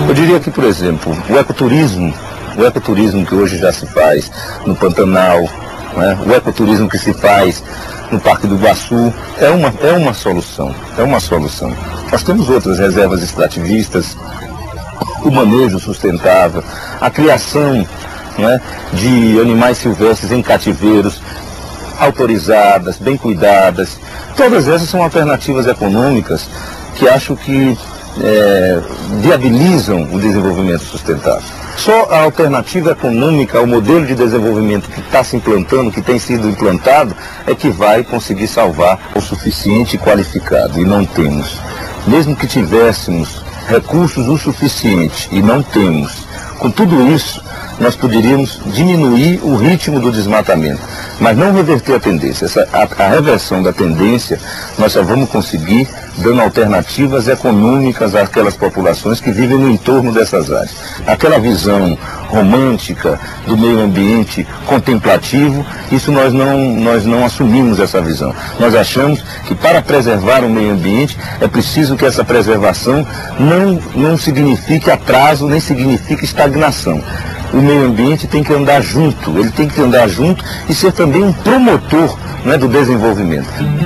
Eu diria que, por exemplo, o ecoturismo que hoje já se faz no Pantanal, né? O ecoturismo que se faz no Parque do Iguaçu, é uma solução. Nós temos outras reservas extrativistas, o manejo sustentável, a criação, né, de animais silvestres em cativeiros, autorizadas, bem cuidadas. Todas essas são alternativas econômicas que acho que viabilizam o desenvolvimento sustentável. Só a alternativa econômica ao modelo de desenvolvimento que está se implantando, que tem sido implantado, é que vai conseguir salvar o suficiente e qualificado. E não temos. Mesmo que tivéssemos recursos o suficiente, e não temos, com tudo isso, nós poderíamos diminuir o ritmo do desmatamento, mas não reverter a tendência. A reversão da tendência nós só vamos conseguir dando alternativas econômicas àquelas populações que vivem no entorno dessas áreas. Aquela visão romântica do meio ambiente contemplativo, isso nós não assumimos essa visão. Nós achamos que para preservar o meio ambiente é preciso que essa preservação não signifique atraso, nem signifique estagnação. O meio ambiente tem que andar junto, ele tem que andar junto e ser também um promotor, né, do desenvolvimento.